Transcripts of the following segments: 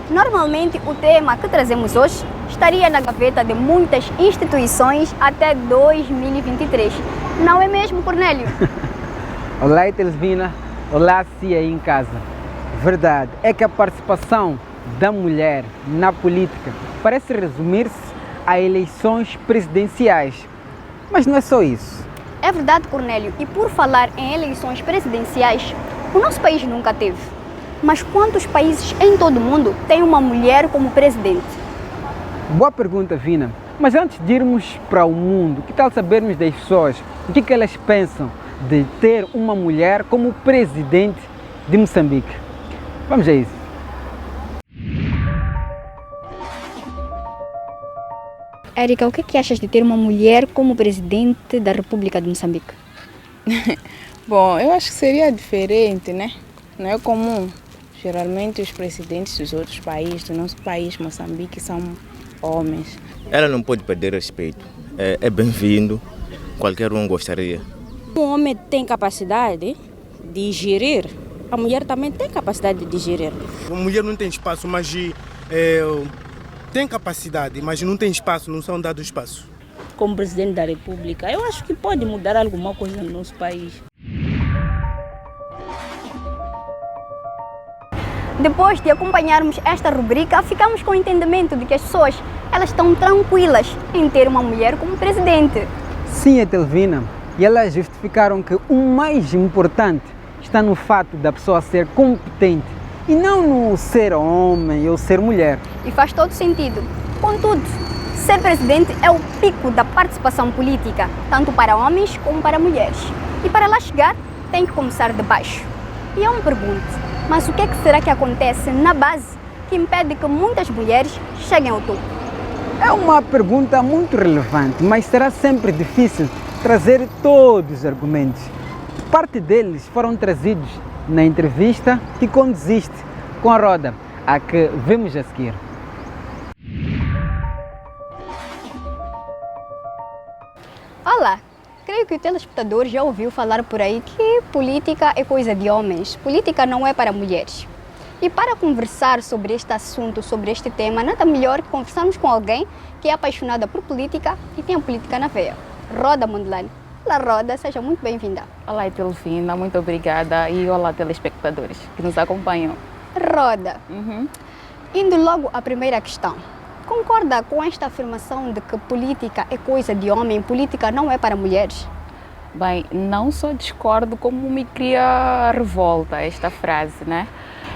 Normalmente, o tema que trazemos hoje estaria na gaveta de muitas instituições até 2023. Não é mesmo, Cornélio? Olá, Etelvina. Olá, Cia aí em casa. Verdade é que a participação da mulher na política parece resumir-se a eleições presidenciais. Mas não é só isso. É verdade, Cornélio. E por falar em eleições presidenciais, o nosso país nunca teve. Mas quantos países em todo o mundo têm uma mulher como presidente? Boa pergunta, Vina. Mas antes de irmos para o mundo, que tal sabermos das pessoas o que elas pensam de ter uma mulher como presidente de Moçambique? Vamos a isso. Érica, o que achas de ter uma mulher como presidente da República de Moçambique? Bom, eu acho que seria diferente, né? Não é comum. Geralmente os presidentes dos outros países, do nosso país, Moçambique, são homens. Ela não pode perder respeito. É bem-vindo. Qualquer um gostaria. O homem tem capacidade de gerir. A mulher também tem capacidade de gerir. A mulher não tem espaço, mas tem capacidade, mas não tem espaço, não são dados espaço. Como presidente da República, eu acho que pode mudar alguma coisa no nosso país. Depois de acompanharmos esta rubrica, ficamos com o entendimento de que as pessoas elas estão tranquilas em ter uma mulher como presidente. Sim, Etelvina. E elas justificaram que o mais importante está no fato da pessoa ser competente e não no ser homem ou ser mulher. E faz todo sentido. Contudo, ser presidente é o pico da participação política, tanto para homens como para mulheres. E para lá chegar, tem que começar de baixo. E eu me pergunto, mas o que será que acontece na base que impede que muitas mulheres cheguem ao topo? É uma pergunta muito relevante, mas será sempre difícil trazer todos os argumentos. Parte deles foram trazidos na entrevista que conduziste com a Roda, a que vemos a seguir. Olá! Creio que o telespectador já ouviu falar por aí que política é coisa de homens, política não é para mulheres. E para conversar sobre este assunto, sobre este tema, nada melhor que conversarmos com alguém que é apaixonada por política e tem a política na veia. Roda Mondelani. Olá, Roda, seja muito bem-vinda. Olá, Etelvina, muito obrigada. E olá, telespectadores que nos acompanham. Roda, indo logo à primeira questão. Concorda com esta afirmação de que política é coisa de homem, política não é para mulheres? Bem, não só discordo, como me cria revolta esta frase, né?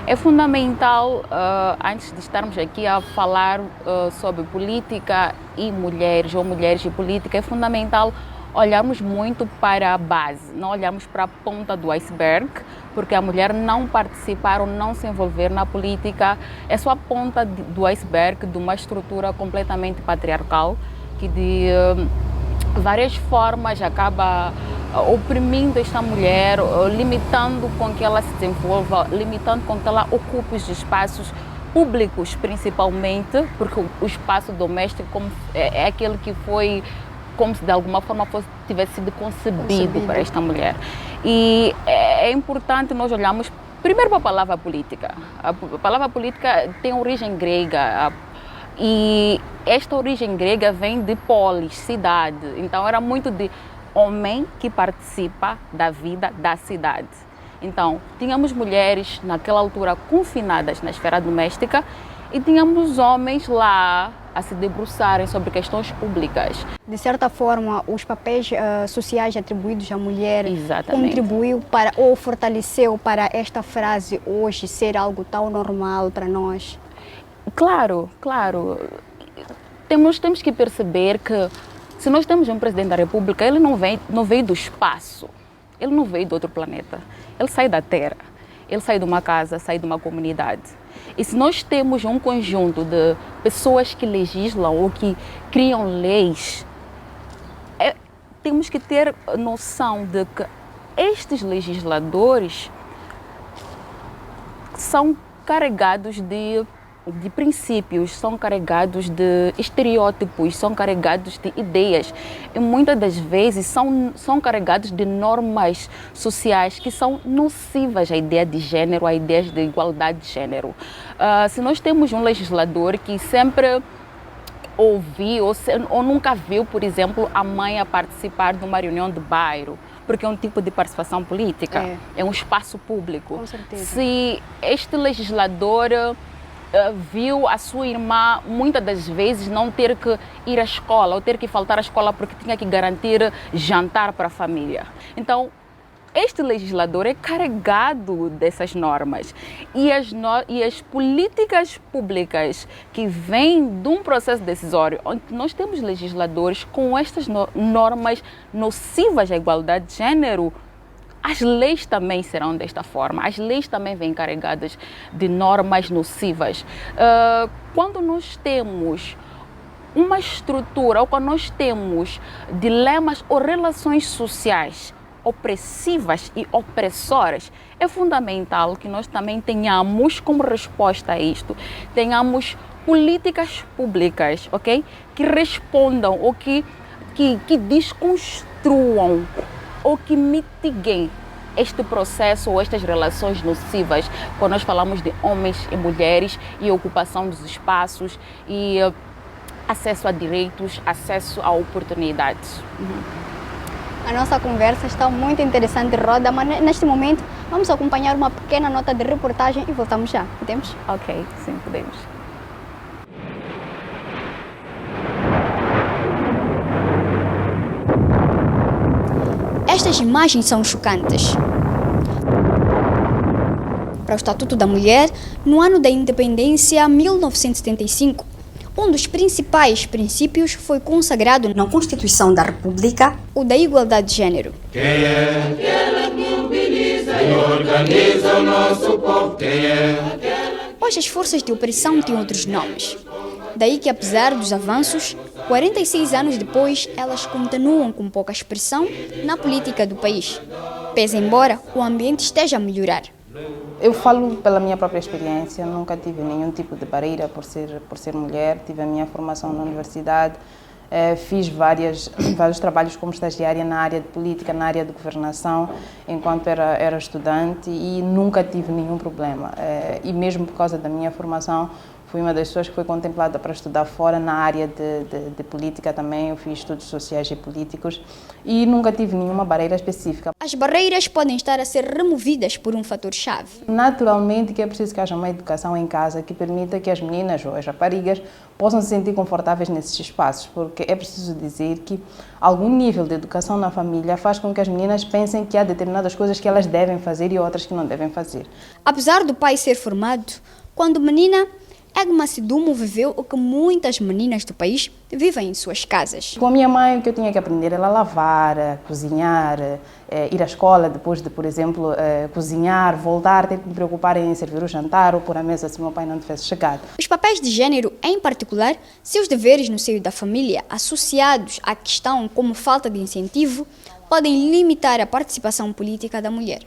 É fundamental, antes de estarmos aqui a falar sobre política e mulheres, ou mulheres e política, é fundamental olharmos muito para a base, não olharmos para a ponta do iceberg, porque a mulher não participar ou não se envolver na política é só a ponta do iceberg de uma estrutura completamente patriarcal que de várias formas acaba oprimindo esta mulher, limitando com que ela se desenvolva, limitando com que ela ocupe os espaços públicos principalmente, porque o espaço doméstico é aquele que foi como se de alguma forma tivesse sido concebido para esta mulher. E é importante nós olharmos primeiro para a palavra política. A palavra política tem origem grega e esta origem grega vem de polis, cidade. Então era muito de homem que participa da vida da cidade. Então tínhamos mulheres naquela altura confinadas na esfera doméstica e tínhamos homens lá a se debruçarem sobre questões públicas. De certa forma, os papéis sociais atribuídos à mulher contribuiu para ou fortaleceu para esta frase hoje ser algo tão normal para nós? Claro. Temos que perceber que se nós temos um presidente da República, ele não veio do espaço, ele não veio de outro planeta, ele sai da Terra, ele sai de uma casa, sai de uma comunidade. E se nós temos um conjunto de pessoas que legislam ou que criam leis, temos que ter noção de que estes legisladores são carregados de de princípios, são carregados de estereótipos, são carregados de ideias e muitas das vezes são carregados de normas sociais que são nocivas à ideia de género, à ideia de igualdade de género. Se nós temos um legislador que sempre ouviu ou nunca viu, por exemplo, a mãe a participar de uma reunião de bairro, porque é um tipo de participação política, é um espaço público. Com certeza. Se este legislador viu a sua irmã muitas das vezes não ter que ir à escola ou ter que faltar à escola porque tinha que garantir jantar para a família. Então, este legislador é carregado dessas normas e as políticas públicas que vêm de um processo decisório, onde nós temos legisladores com estas normas nocivas à igualdade de género, as leis também serão desta forma, as leis também vêm carregadas de normas nocivas. Quando nós temos uma estrutura ou quando nós temos dilemas ou relações sociais opressivas e opressoras, é fundamental que nós também tenhamos como resposta a isto, tenhamos políticas públicas, ok? Que respondam ou que desconstruam ou que mitiguem este processo ou estas relações nocivas quando nós falamos de homens e mulheres e ocupação dos espaços e acesso a direitos, acesso a oportunidades. A nossa conversa está muito interessante, Roda, mas neste momento vamos acompanhar uma pequena nota de reportagem e voltamos já. Podemos? Ok, sim, podemos. Estas imagens são chocantes. Para o Estatuto da Mulher, no ano da independência, 1975, um dos principais princípios foi consagrado na Constituição da República, o da igualdade de género. Quem é aquela que mobiliza e organiza o nosso povo? Quem é? Hoje as forças de opressão têm outros nomes. Daí que, apesar dos avanços, 46 anos depois, elas continuam com pouca expressão na política do país, pese embora o ambiente esteja a melhorar. Eu falo pela minha própria experiência, nunca tive nenhum tipo de barreira por ser mulher, tive a minha formação na universidade, fiz vários trabalhos como estagiária na área de política, na área de governação, enquanto era estudante e nunca tive nenhum problema. E mesmo por causa da minha formação, fui uma das pessoas que foi contemplada para estudar fora na área de política também. Eu fiz estudos sociais e políticos e nunca tive nenhuma barreira específica. As barreiras podem estar a ser removidas por um fator-chave. Naturalmente que é preciso que haja uma educação em casa que permita que as meninas ou as raparigas possam se sentir confortáveis nesses espaços, porque é preciso dizer que algum nível de educação na família faz com que as meninas pensem que há determinadas coisas que elas devem fazer e outras que não devem fazer. Apesar do pai ser formado, quando menina, Egma Sidumo viveu o que muitas meninas do país vivem em suas casas. Com a minha mãe, o que eu tinha que aprender era lavar, cozinhar, ir à escola depois de, por exemplo, cozinhar, voltar, ter que me preocupar em servir o jantar ou pôr a mesa se meu pai não tivesse chegado. Os papéis de género, em particular, seus deveres no seio da família, associados à questão como falta de incentivo, podem limitar a participação política da mulher.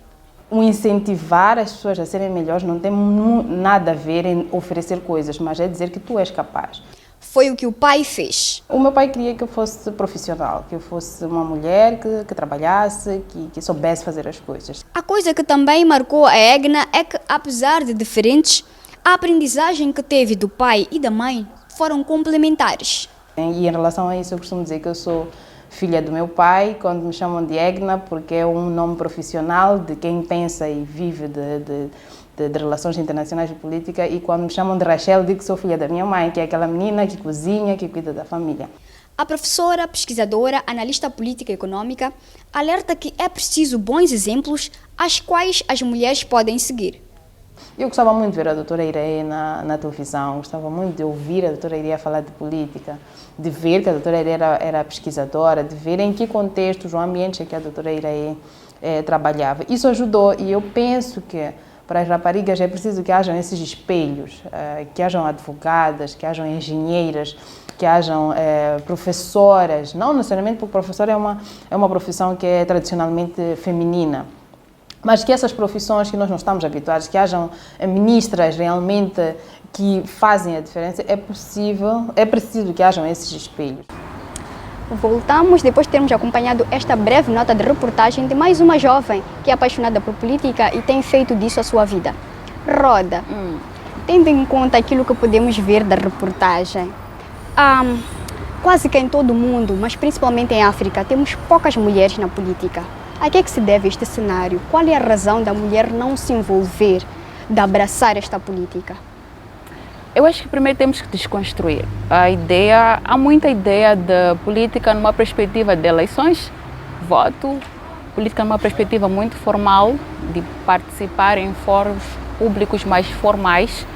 O incentivar as pessoas a serem melhores não tem nada a ver em oferecer coisas, mas é dizer que tu és capaz. Foi o que o pai fez. O meu pai queria que eu fosse profissional, que eu fosse uma mulher que trabalhasse, que soubesse fazer as coisas. A coisa que também marcou a Egna é que, apesar de diferentes, a aprendizagem que teve do pai e da mãe foram complementares. E em relação a isso eu costumo dizer que eu sou filha do meu pai, quando me chamam de Egna, porque é um nome profissional de quem pensa e vive de relações internacionais e política, e quando me chamam de Rachel, digo que sou filha da minha mãe, que é aquela menina que cozinha, que cuida da família. A professora, pesquisadora, analista política e econômica, alerta que é preciso bons exemplos às quais as mulheres podem seguir. Eu gostava muito de ver a doutora Iré na televisão, gostava muito de ouvir a doutora Iré falar de política, de ver que a doutora Iré era pesquisadora, de ver em que contextos, o ambiente em que a doutora Iré trabalhava. Isso ajudou e eu penso que para as raparigas é preciso que hajam esses espelhos, que hajam advogadas, que hajam engenheiras, que hajam professoras, não necessariamente porque professora é uma profissão que é tradicionalmente feminina, mas que essas profissões que nós não estamos habituados, que hajam ministras realmente que fazem a diferença, é preciso que hajam esses espelhos. Voltamos depois de termos acompanhado esta breve nota de reportagem de mais uma jovem que é apaixonada por política e tem feito disso a sua vida. Roda, tendo em conta aquilo que podemos ver da reportagem, quase que em todo o mundo, mas principalmente em África, temos poucas mulheres na política. A que é que se deve este cenário? Qual é a razão da mulher não se envolver, de abraçar esta política? Eu acho que primeiro temos que desconstruir há muita ideia de política numa perspectiva de eleições, voto, política numa perspectiva muito formal, de participar em fóruns públicos mais formais.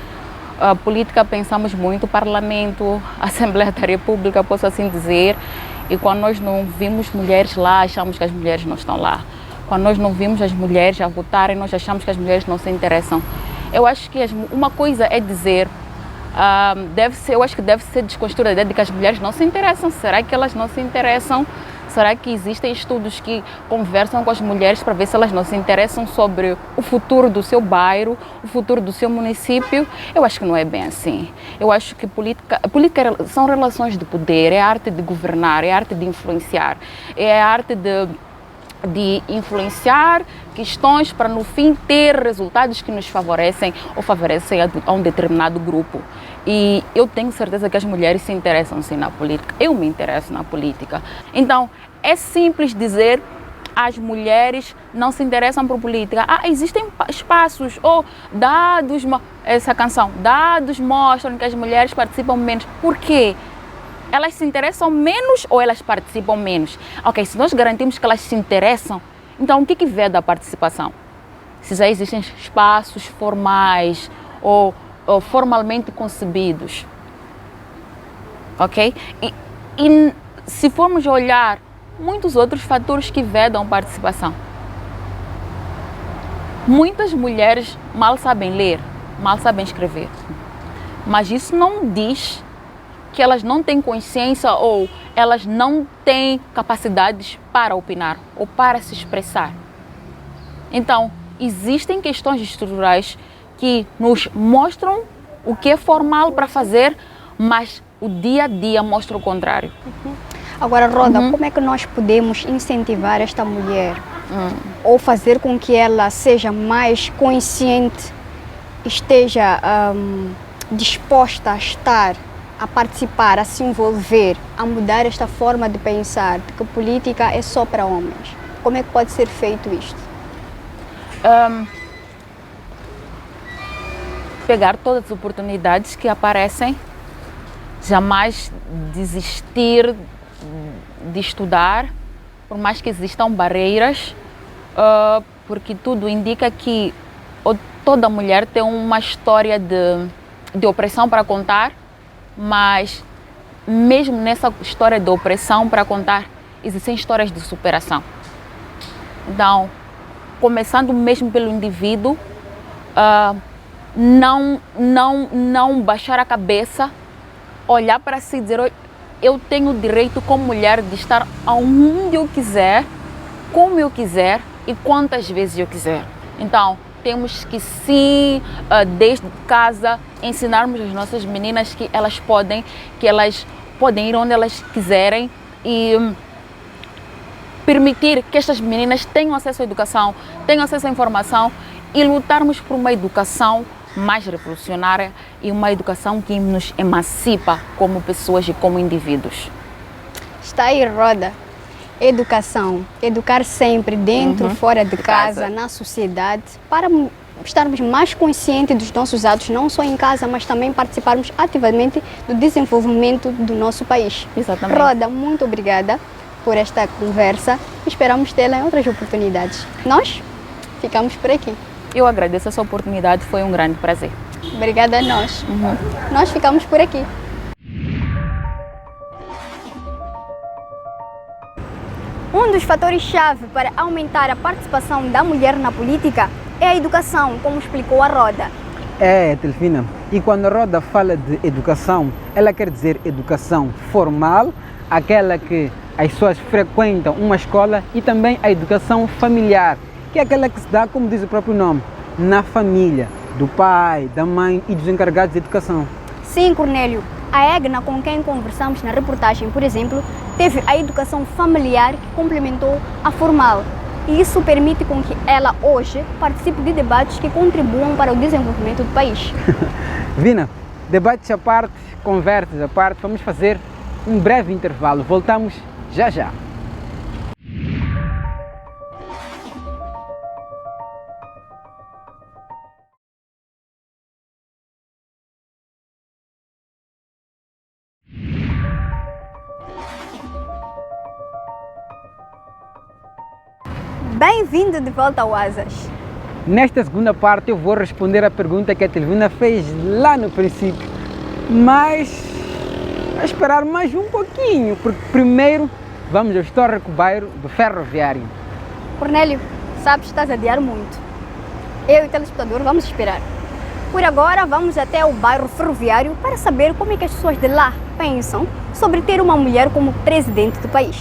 A política pensamos muito, parlamento, Assembleia da República, posso assim dizer, e quando nós não vimos mulheres lá, achamos que as mulheres não estão lá. Quando nós não vimos as mulheres a votarem, nós achamos que as mulheres não se interessam. Eu acho que uma coisa é dizer, eu acho que deve ser desconstruída a ideia de que as mulheres não se interessam. Será que elas não se interessam? Será que existem estudos que conversam com as mulheres para ver se elas não se interessam sobre o futuro do seu bairro, o futuro do seu município? Eu acho que não é bem assim. Eu acho que política são relações de poder, é a arte de governar, é a arte de influenciar, é a arte de influenciar questões para no fim ter resultados que nos favorecem ou favorecem a um determinado grupo. E eu tenho certeza que as mulheres se interessam sim na política. Eu me interesso na política. Então, é simples dizer as mulheres não se interessam por política. Existem espaços ou dados, essa canção, dados mostram que as mulheres participam menos. Por quê? Elas se interessam menos ou elas participam menos? Ok, se nós garantimos que elas se interessam, então o que vê da participação? Se já existem espaços formais ou formalmente concebidos, ok? E se formos olhar muitos outros fatores que vedam participação, muitas mulheres mal sabem ler, mal sabem escrever, mas isso não diz que elas não têm consciência ou elas não têm capacidades para opinar ou para se expressar. Então, existem questões estruturais que nos mostram o que é formal para fazer, mas o dia a dia mostra o contrário. Agora, Roda, como é que nós podemos incentivar esta mulher ou fazer com que ela seja mais consciente, esteja disposta a estar, a participar, a se envolver, a mudar esta forma de pensar, de que política é só para homens? Como é que pode ser feito isto? Pegar todas as oportunidades que aparecem, jamais desistir de estudar, por mais que existam barreiras, porque tudo indica que toda mulher tem uma história de opressão para contar, mas mesmo nessa história de opressão para contar, existem histórias de superação. Então, começando mesmo pelo indivíduo, não baixar a cabeça, olhar para si e dizer, eu tenho o direito como mulher de estar onde eu quiser, como eu quiser e quantas vezes eu quiser. Então, temos que sim, desde casa, ensinarmos as nossas meninas que elas podem ir onde elas quiserem e permitir que estas meninas tenham acesso à educação, tenham acesso à informação e lutarmos por uma educação mais revolucionária e uma educação que nos emancipa como pessoas e como indivíduos. Está aí, Roda. Educação. Educar sempre, dentro, fora de casa, na sociedade, para estarmos mais conscientes dos nossos atos, não só em casa, mas também participarmos ativamente do desenvolvimento do nosso país. Exatamente. Roda, muito obrigada por esta conversa. Esperamos tê-la em outras oportunidades. Nós ficamos por aqui. Eu agradeço essa oportunidade, foi um grande prazer. Obrigada a nós. Nós ficamos por aqui. Um dos fatores-chave para aumentar a participação da mulher na política é a educação, como explicou a Roda. Delfina, e quando a Roda fala de educação, ela quer dizer educação formal, aquela que as pessoas frequentam uma escola, e também a educação familiar, que é aquela que se dá, como diz o próprio nome, na família, do pai, da mãe e dos encarregados de educação. Sim, Cornélio. A Egna, com quem conversamos na reportagem, por exemplo, teve a educação familiar que complementou a formal. E isso permite com que ela hoje participe de debates que contribuam para o desenvolvimento do país. Vina, debates à parte, conversas à parte, vamos fazer um breve intervalo. Voltamos já já. Bem-vindo de volta ao Asas. Nesta segunda parte eu vou responder a pergunta que a Telvina fez lá no princípio, mas a esperar mais um pouquinho, porque primeiro vamos ao histórico bairro do Ferroviário. Cornélio, sabes, estás a adiar muito. Eu e o telespectador vamos esperar. Por agora, vamos até o bairro Ferroviário para saber como é que as pessoas de lá pensam sobre ter uma mulher como presidente do país.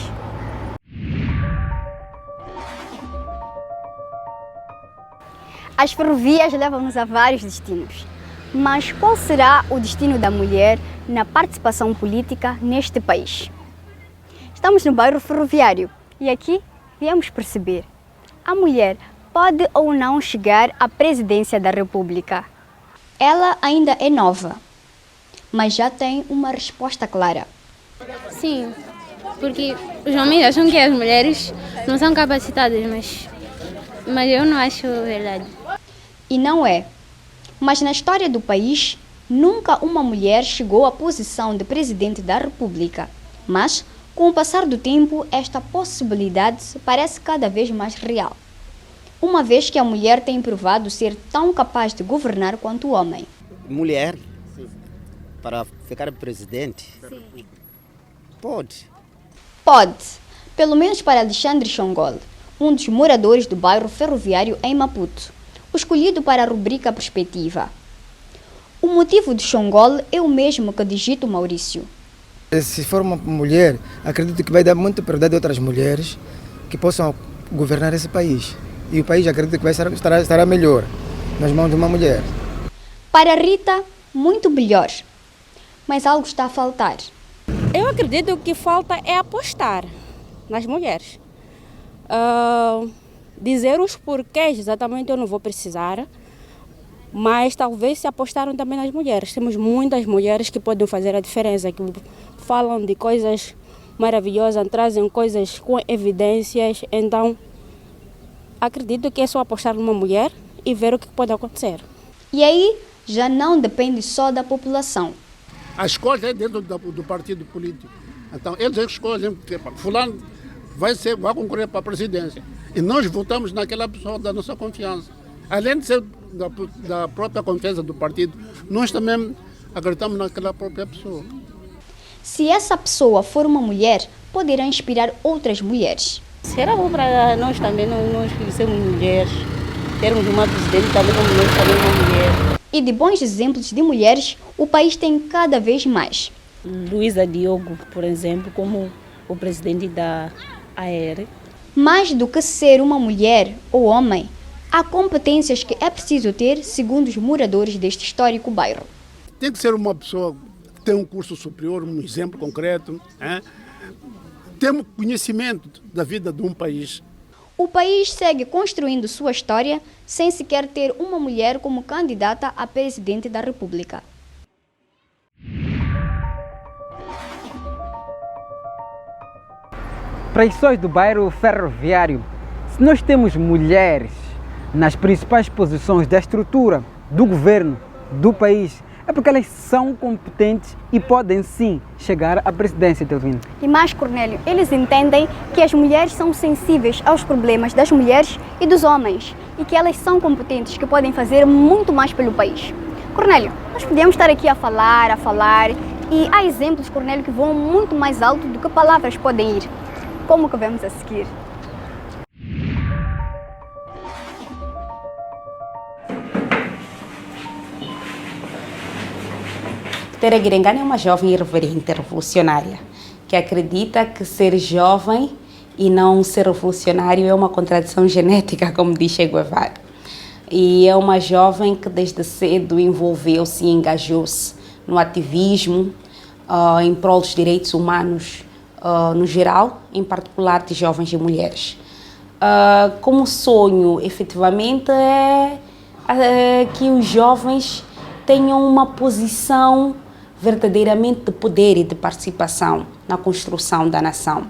As ferrovias levam-nos a vários destinos. Mas qual será o destino da mulher na participação política neste país? Estamos no bairro Ferroviário e aqui viemos perceber: a mulher pode ou não chegar à presidência da República? Ela ainda é nova, mas já tem uma resposta clara. Sim, porque os homens acham que as mulheres não são capacitadas, mas eu não acho verdade. E não é. Mas na história do país, nunca uma mulher chegou à posição de presidente da República. Mas, com o passar do tempo, esta possibilidade parece cada vez mais real. Uma vez que a mulher tem provado ser tão capaz de governar quanto o homem. Mulher, para ficar presidente, pode. Pode, pelo menos para Alexandre Chongol, um dos moradores do bairro Ferroviário em Maputo, escolhido para a rubrica Perspectiva. O motivo de Chongol é o mesmo que de Gito Maurício. Se for uma mulher, acredito que vai dar muita prioridade a outras mulheres que possam governar esse país. E o país acredito que estará melhor nas mãos de uma mulher. Para Rita, muito melhor. Mas algo está a faltar. Eu acredito que o que falta é apostar nas mulheres. Dizer os porquês exatamente eu não vou precisar, mas talvez se apostaram também nas mulheres. Temos muitas mulheres que podem fazer a diferença, que falam de coisas maravilhosas, trazem coisas com evidências. Então, acredito que é só apostar numa mulher e ver o que pode acontecer. E aí, já não depende só da população. A escolha é dentro do partido político. Então, eles escolhem que fulano vai concorrer para a presidência. E nós votamos naquela pessoa da nossa confiança. Além de ser da própria confiança do partido, nós também acreditamos naquela própria pessoa. Se essa pessoa for uma mulher, poderá inspirar outras mulheres. Será bom para nós também, nós que somos mulheres, termos uma presidente também como nós também uma mulher. E de bons exemplos de mulheres, o país tem cada vez mais. Luísa Diogo, por exemplo, como o presidente da AER. Mais do que ser uma mulher ou homem, há competências que é preciso ter, segundo os moradores deste histórico bairro. Tem que ser uma pessoa que tem um curso superior, um exemplo concreto, ter um conhecimento da vida de um país. O país segue construindo sua história sem sequer ter uma mulher como candidata a presidente da República. Para as pessoas do bairro Ferroviário, se nós temos mulheres nas principais posições da estrutura do governo do país, é porque elas são competentes e podem sim chegar à presidência, Telvino. E mais, Cornélio, eles entendem que as mulheres são sensíveis aos problemas das mulheres e dos homens e que elas são competentes, que podem fazer muito mais pelo país. Cornélio, nós podemos estar aqui a falar e há exemplos, Cornélio, que vão muito mais alto do que palavras podem ir. Como que vemos a seguir? Tere Guirengane é uma jovem irreverente revolucionária que acredita que ser jovem e não ser revolucionário é uma contradição genética, como diz Che Guevara. E é uma jovem que desde cedo envolveu-se e engajou-se no ativismo em prol dos direitos humanos no geral, em particular de jovens e mulheres. Como sonho, efetivamente, é que os jovens tenham uma posição verdadeiramente de poder e de participação na construção da nação,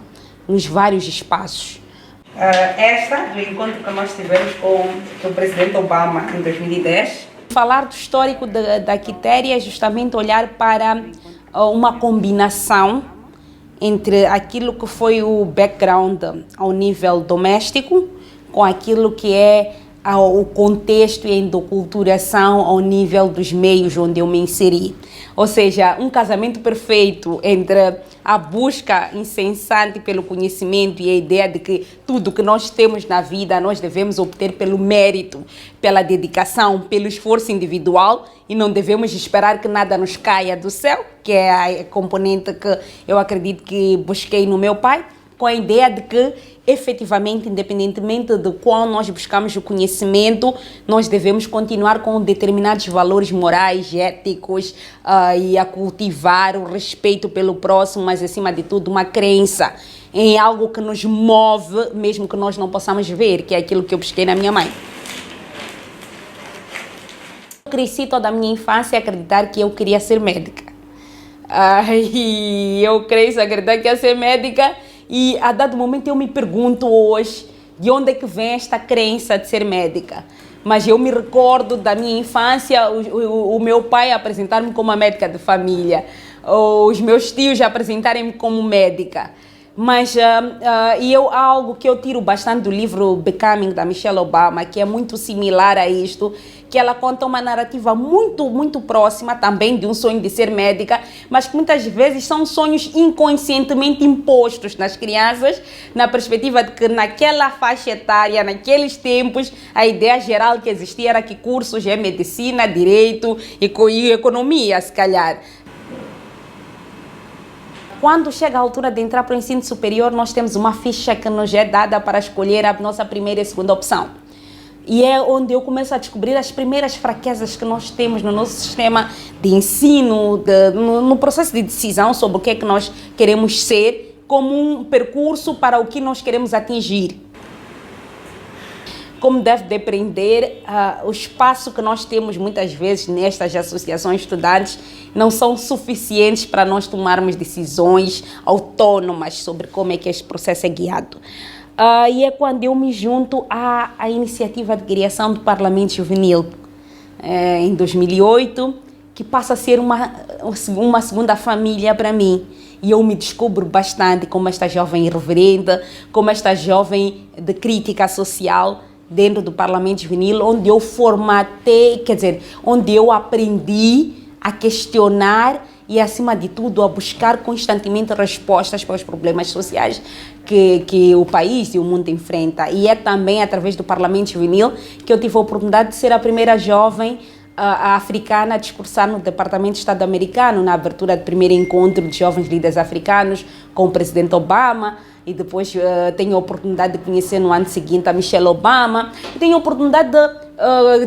nos vários espaços. Esta do encontro que nós tivemos com o presidente Obama em 2010. Falar do histórico da Quitéria é justamente olhar para uma combinação entre aquilo que foi o background ao nível doméstico com aquilo que é o contexto e a endoculturação ao nível dos meios onde eu me inseri. Ou seja, um casamento perfeito entre a busca incessante pelo conhecimento e a ideia de que tudo que nós temos na vida nós devemos obter pelo mérito, pela dedicação, pelo esforço individual e não devemos esperar que nada nos caia do céu, que é a componente que eu acredito que busquei no meu pai, com a ideia de que, efetivamente, independentemente de qual nós buscamos o conhecimento, nós devemos continuar com determinados valores morais, éticos e a cultivar o respeito pelo próximo, mas, acima de tudo, uma crença em algo que nos move, mesmo que nós não possamos ver, que é aquilo que eu busquei na minha mãe. Eu cresci toda a minha infância a acreditar que eu queria ser médica. E eu cresci a acreditar que ia ser médica. E a dado momento eu me pergunto hoje de onde é que vem esta crença de ser médica. Mas eu me recordo da minha infância, o meu pai apresentar-me como uma médica de família, os meus tios apresentarem-me como médica. Mas algo que eu tiro bastante do livro Becoming, da Michelle Obama, que é muito similar a isto, que ela conta uma narrativa muito próxima também de um sonho de ser médica, mas que muitas vezes são sonhos inconscientemente impostos nas crianças, na perspectiva de que naquela faixa etária, naqueles tempos, a ideia geral que existia era que cursos é medicina, direito e economia, se calhar. Quando chega a altura de entrar para o ensino superior, nós temos uma ficha que nos é dada para escolher a nossa primeira e segunda opção. E é onde eu começo a descobrir as primeiras fraquezas que nós temos no nosso sistema de ensino, no processo de decisão sobre o que é que nós queremos ser, como um percurso para o que nós queremos atingir. Como deve depreender, o espaço que nós temos muitas vezes nestas associações estudantes não são suficientes para nós tomarmos decisões autônomas sobre como é que este processo é guiado. E é quando eu me junto à iniciativa de criação do Parlamento Juvenil, em 2008, que passa a ser uma segunda família para mim. E eu me descubro bastante como esta jovem irreverente, como esta jovem de crítica social, dentro do Parlamento Juvenil, onde eu formatei, onde eu aprendi a questionar e, acima de tudo, a buscar constantemente respostas para os problemas sociais que o país e o mundo enfrenta. E é também através do Parlamento Juvenil que eu tive a oportunidade de ser a primeira jovem africana a discursar no Departamento de Estado americano, na abertura do primeiro encontro de jovens líderes africanos com o presidente Obama. E depois tenho a oportunidade de conhecer no ano seguinte a Michelle Obama. E tenho a oportunidade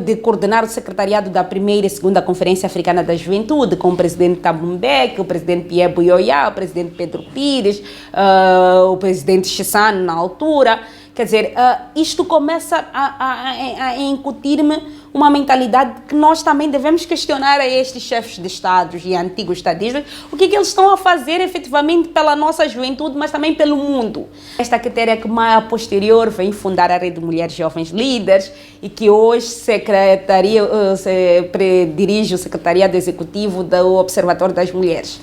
de coordenar o secretariado da primeira e segunda Conferência Africana da Juventude com o presidente Thabo Mbeki, o presidente Pierre Buyoya, o presidente Pedro Pires, o presidente Chissano na altura. Isto começa a incutir-me uma mentalidade que nós também devemos questionar a estes chefes de Estados e antigos estadistas, o que eles estão a fazer efetivamente pela nossa juventude, mas também pelo mundo. Esta Quitéria que mais a posterior vem fundar a Rede de Mulheres Jovens Líderes e que hoje dirige o Secretariado Executivo do Observatório das Mulheres.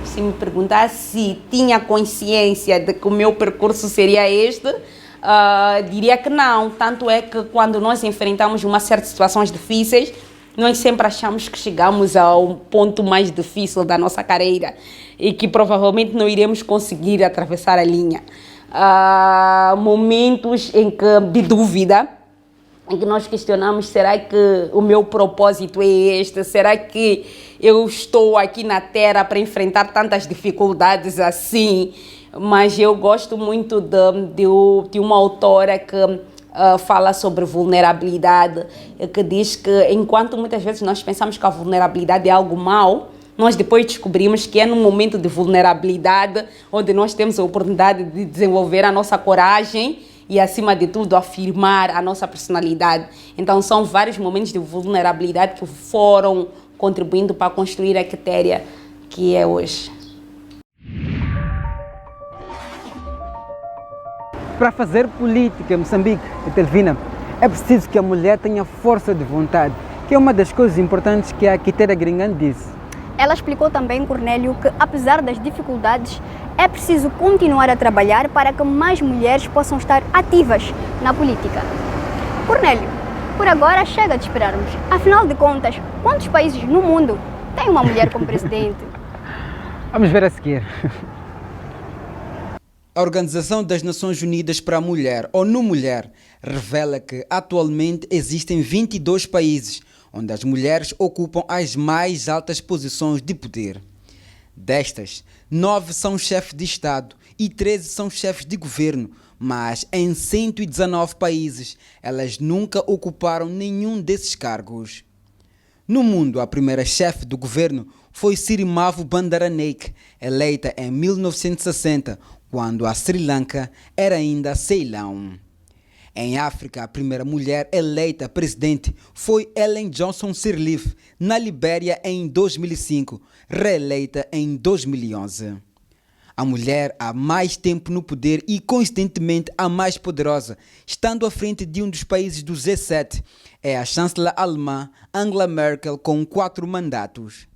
Se me perguntar se tinha consciência de que o meu percurso seria este, diria que não. Tanto é que quando nós enfrentamos uma série de situações difíceis, nós sempre achamos que chegamos ao ponto mais difícil da nossa carreira e que provavelmente não iremos conseguir atravessar a linha. Momentos em que, de dúvida, em que nós questionamos, será que o meu propósito é este? Será que eu estou aqui na Terra para enfrentar tantas dificuldades assim? Mas eu gosto muito de uma autora que fala sobre vulnerabilidade, que diz que enquanto muitas vezes nós pensamos que a vulnerabilidade é algo mau, nós depois descobrimos que é num momento de vulnerabilidade onde nós temos a oportunidade de desenvolver a nossa coragem e, acima de tudo, afirmar a nossa personalidade. Então, são vários momentos de vulnerabilidade que foram contribuindo para construir a Quitéria que é hoje. Para fazer política em Moçambique, Etelvina, é preciso que a mulher tenha força de vontade, que é uma das coisas importantes que a Quitéria Gringan disse. Ela explicou também, Cornélio, que apesar das dificuldades, é preciso continuar a trabalhar para que mais mulheres possam estar ativas na política. Cornélio, por agora chega de esperarmos. Afinal de contas, quantos países no mundo têm uma mulher como presidente? Vamos ver a seguir. A Organização das Nações Unidas para a Mulher, ONU Mulher, revela que atualmente existem 22 países onde as mulheres ocupam as mais altas posições de poder. Destas, 9 são chefes de Estado e 13 são chefes de governo, mas em 119 países elas nunca ocuparam nenhum desses cargos. No mundo, a primeira chefe do governo foi Sirimavo Bandaranaike, eleita em 1960, quando a Sri Lanka era ainda Ceilão. Em África, a primeira mulher eleita presidente foi Ellen Johnson Sirleaf, na Libéria em 2005, reeleita em 2011. A mulher há mais tempo no poder e, coincidentemente, a mais poderosa, estando à frente de um dos países do G7, é a chanceler alemã Angela Merkel, com 4 mandatos.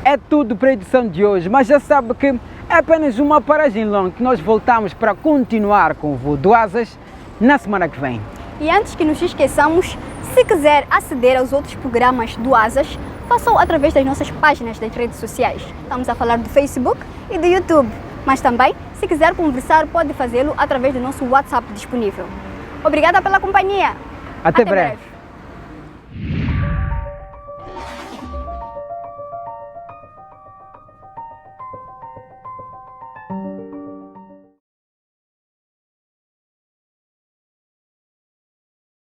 É tudo para a edição de hoje, mas já sabe que é apenas uma paragem longa que nós voltamos para continuar com o Voo do Asas na semana que vem. E antes que nos esqueçamos, se quiser aceder aos outros programas do Asas, faça-o através das nossas páginas das redes sociais. Estamos a falar do Facebook e do YouTube, mas também, se quiser conversar, pode fazê-lo através do nosso WhatsApp disponível. Obrigada pela companhia. Até breve.